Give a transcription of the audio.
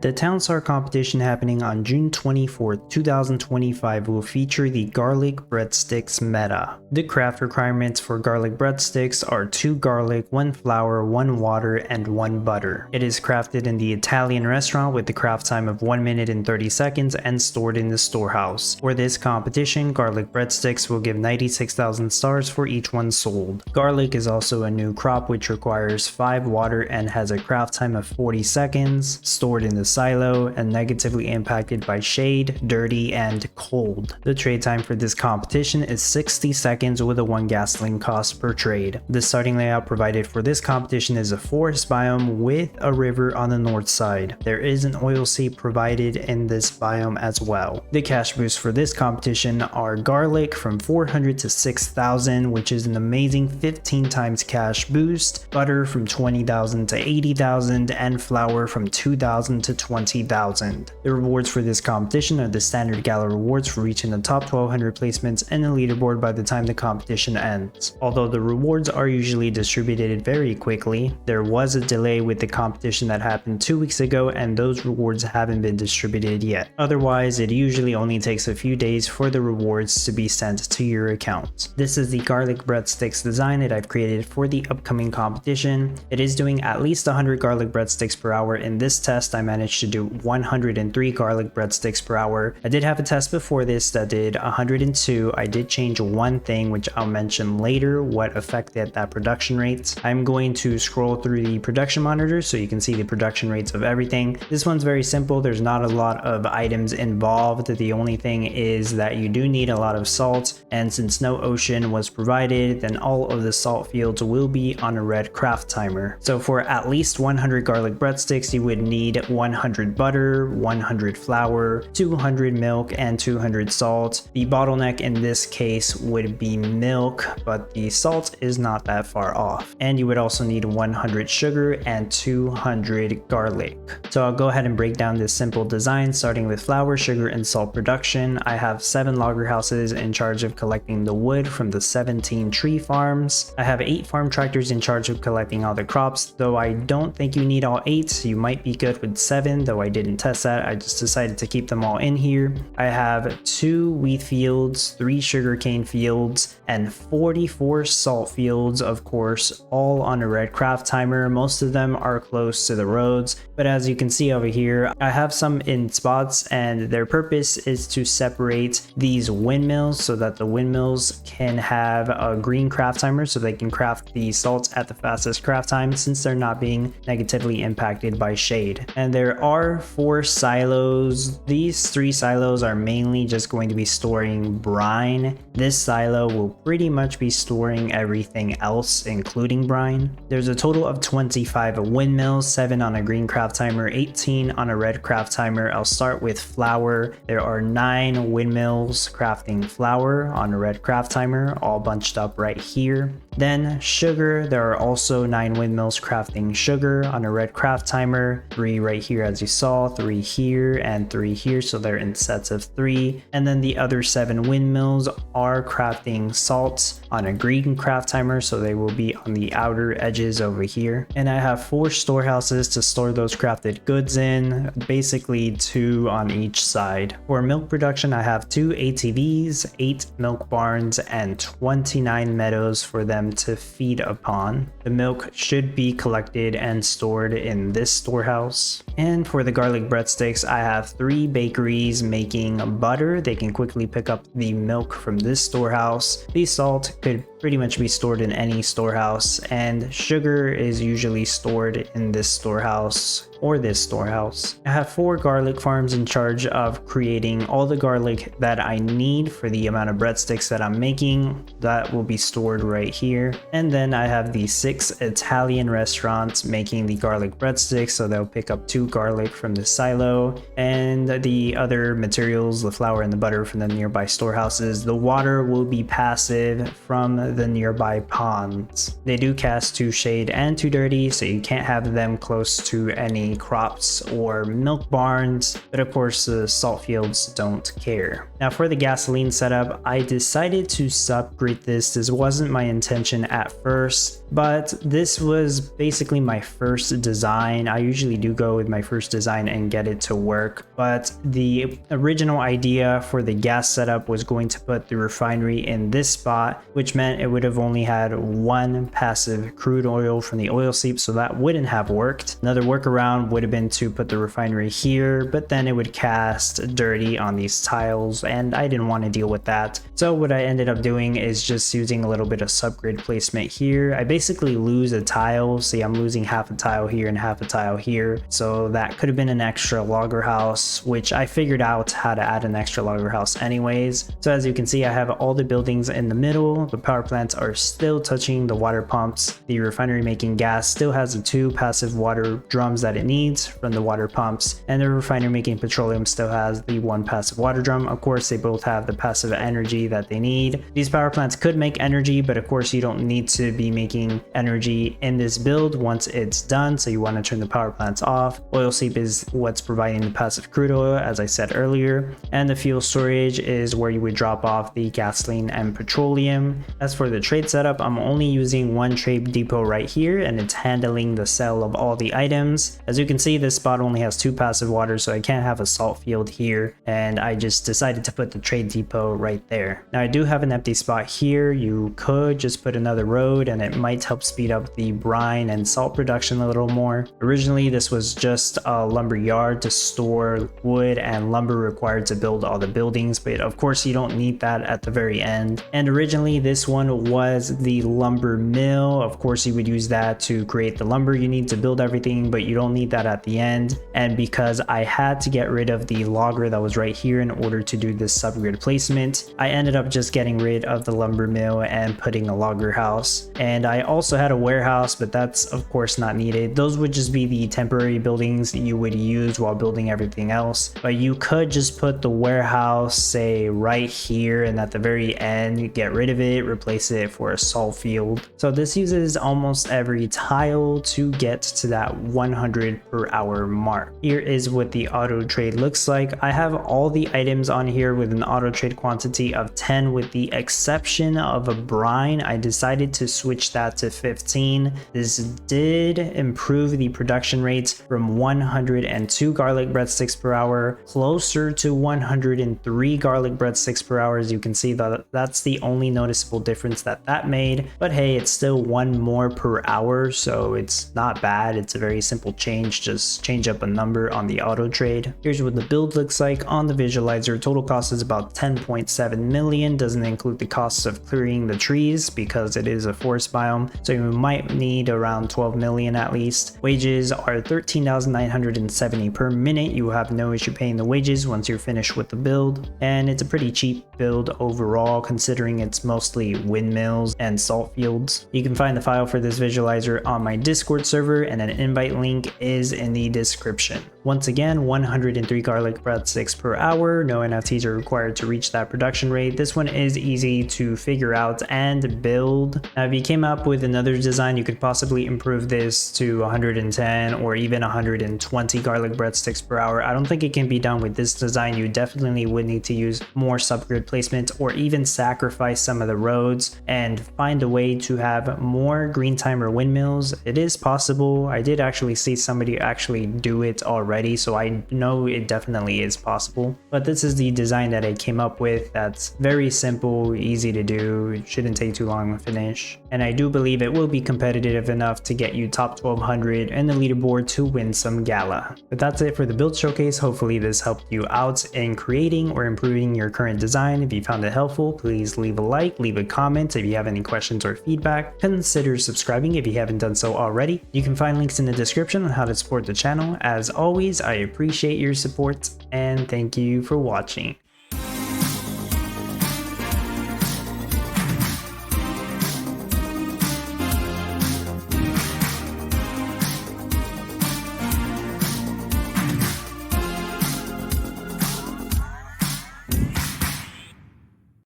The Town Star competition happening on June 24th, 2025 will feature the Garlic Breadsticks meta. The craft requirements for Garlic Breadsticks are 2 garlic, 1 flour, 1 water, and 1 butter. It is crafted in the Italian restaurant with the craft time of 1 minute and 30 seconds and stored in the storehouse. For this competition, Garlic Breadsticks will give 96,000 stars for each one sold. Garlic is also a new crop which requires 5 water and has a craft time of 40 seconds, stored in the silo, and negatively impacted by shade, dirty, and cold. The trade time for this competition is 60 seconds with a 1 gasoline cost per trade. The starting layout provided for this competition is a forest biome with a river on the north side. There is an oil seep provided in this biome as well. The cash boosts for this competition are garlic from 400 to 6,000, which is an amazing 15 times cash boost, butter from 20,000 to 80,000, and flour from 2,000 to 20,000. The rewards for this competition are the standard Gala rewards for reaching the top 1,200 placements in the leaderboard by the time the competition ends. Although the rewards are usually distributed very quickly, there was a delay with the competition that happened 2 weeks ago and those rewards haven't been distributed yet. Otherwise, it usually only takes a few days for the rewards to be sent to your account. This is the Garlic Breadsticks design that I've created for the upcoming competition. It is doing at least 100 garlic breadsticks per hour. In this test, I managed to do 103 garlic breadsticks per hour. I did have a test before this that did 102. I did change one thing which I'll mention later what affected that production rate. I'm going to scroll through the production monitor so you can see the production rates of everything. This one's very simple. There's not a lot of items involved. The only thing is that you do need a lot of salt, and since no ocean was provided, then all of the salt fields will be on a red craft timer. So for at least 100 garlic breadsticks, you would need 100 butter, 100 flour, 200 milk, and 200 salt. The bottleneck in this case would be milk, but the salt is not that far off. And you would also need 100 sugar and 200 garlic. So I'll go ahead and break down this simple design, starting with flour, sugar, and salt production. I have 7 logger houses in charge of collecting the wood from the 17 tree farms. I have 8 farm tractors in charge of collecting all the crops, though I don't think you need all 8. You might be good with 7, though I didn't test that. I just decided to keep them all in here. I have 2 wheat fields, 3 sugarcane fields, and 44 salt fields, of course, all on a red craft timer. Most of them are close to the roads, but as you can see over here, I have some in spots, and their purpose is to separate these windmills so that the windmills can have a green craft timer so they can craft the salts at the fastest craft time since they're not being negatively impacted by shade. And there are 4 silos. These 3 silos are mainly just going to be storing brine. This silo will pretty much be storing everything else, including brine. There's a total of 25 windmills, 7 on a green craft timer, 18 on a red craft timer. I'll start with flour. There are 9 windmills crafting flour on a red craft timer, all bunched up right here. Then sugar, there are also 9 windmills crafting sugar on a red craft timer, 3 right here as you saw, 3 here, and 3 here, so they're in sets of 3. And then the other 7 windmills are crafting salts on a green craft timer, so they will be on the outer edges over here. And I have 4 storehouses to store those crafted goods in, basically 2 on each side. For milk production, I have 2 ATVs, 8 milk barns, and 29 meadows for them to feed upon. The milk should be collected and stored in this storehouse. And for the garlic breadsticks, I have 3 bakeries making butter. They can quickly pick up the milk from this storehouse. The salt could pretty much be stored in any storehouse, and sugar is usually stored in this storehouse or this storehouse. I have 4 garlic farms in charge of creating all the garlic that I need for the amount of breadsticks that I'm making. That will be stored right here. And then I have the 6 Italian restaurants making the garlic breadsticks, so they'll pick up 2 garlic from the silo, and the other materials, the flour and the butter, from the nearby storehouses. The water will be passive from the nearby ponds. They do cast 2 shade and 2 dirty, so you can't have them close to any crops or milk barns, but of course the salt fields don't care. Now for the gasoline setup, I decided to subgrid this. This wasn't my intention at first, but this was basically my first design. I usually do go with my first design and get it to work, but the original idea for the gas setup was going to put the refinery in this spot, which meant it would have only had 1 passive crude oil from the oil seep, so that wouldn't have worked. Another workaround would have been to put the refinery here, but then it would cast dirty on these tiles, and I didn't want to deal with that. So what I ended up doing is just using a little bit of subgrid placement here. I basically lose a tile. See, I'm losing half a tile here and half a tile here, so that could have been an extra logger house, which I figured out how to add an extra logger house anyways. So as you can see, I have all the buildings in the middle. The power plants are still touching the water pumps. The refinery making gas still has the 2 passive water drums that it needs from the water pumps, and the refinery making petroleum still has the 1 passive water drum. Of course, they both have the passive energy that they need. These power plants could make energy, but of course you don't need to be making energy in this build once it's done, so you want to turn the power plants off. Oil seep is what's providing the passive crude oil, as I said earlier, and the fuel storage is where you would drop off the gasoline and petroleum. As for the trade setup, I'm only using 1 trade depot right here, and it's handling the sale of all the items. As you can see, this spot only has 2 passive water, so I can't have a salt field here, and I just decided to put the trade depot right there. Now I do have an empty spot here. You could just put another road, and it might help speed up the brine and salt production a little more. Originally this was just a lumber yard to store wood and lumber required to build all the buildings, but of course you don't need that at the very end. And originally this one was the lumber mill. Of course you would use that to create the lumber you need to build everything, but you don't need that at the end. And because I had to get rid of the logger that was right here in order to do this subgrid placement, I ended up just getting rid of the lumber mill and putting a logger house. And I also had a warehouse, but that's of course not needed. Those would just be the temporary buildings that you would use while building everything else. But you could just put the warehouse, say, right here, and at the very end get rid of it, replace it for a salt field. So this uses almost every tile to get to that 100 per hour mark. Here is what the auto trade looks like. I have all the items on here with an auto trade quantity of 10, with the exception of a brine. I decided to switch that to 15. This did improve the production rates from 102 garlic breadsticks per hour closer to 103 garlic breadsticks per hour. As you can see, that's the only noticeable difference that made, but hey, it's still 1 more per hour, so it's not bad. It's a very simple change, just change up a number on the auto trade. Here's what the build looks like on the visualizer. Total cost is about 10.7 million, doesn't include the costs of clearing the trees because it is a forest biome, so you might need around 12 million at least. Wages are 13,970 per minute. You have no issue paying the wages once you're finished with the build, and it's a pretty cheap build overall considering it's mostly windmills and salt fields. You can find the file for this visualizer on my Discord server, and an invite link is in the description. Once again, 103 garlic breadsticks per hour. No NFTs are required to reach that production rate. This one is easy to figure out and build. Now, if you came up with another design, you could possibly improve this to 110 or even 120 garlic breadsticks per hour. I don't think it can be done with this design. You definitely would need to use more subgrid placement or even sacrifice some of the roads and find a way to have more green timer windmills. It is possible. I did actually see somebody actually do it already, so I know it definitely is possible. But this is the design that I came up with. That's very simple, easy to do. It shouldn't take too long to finish. And I do believe it will be competitive enough to get you top 1200 and the leaderboard to win some Gala. But that's it for the build showcase. Hopefully this helped you out in creating or improving your current design. If you found it helpful, please leave a like, leave a comment. If you have any questions or feedback, consider subscribing if you haven't done so already. You can find links in the description on how to support the channel. As always, I appreciate your support and thank you for watching.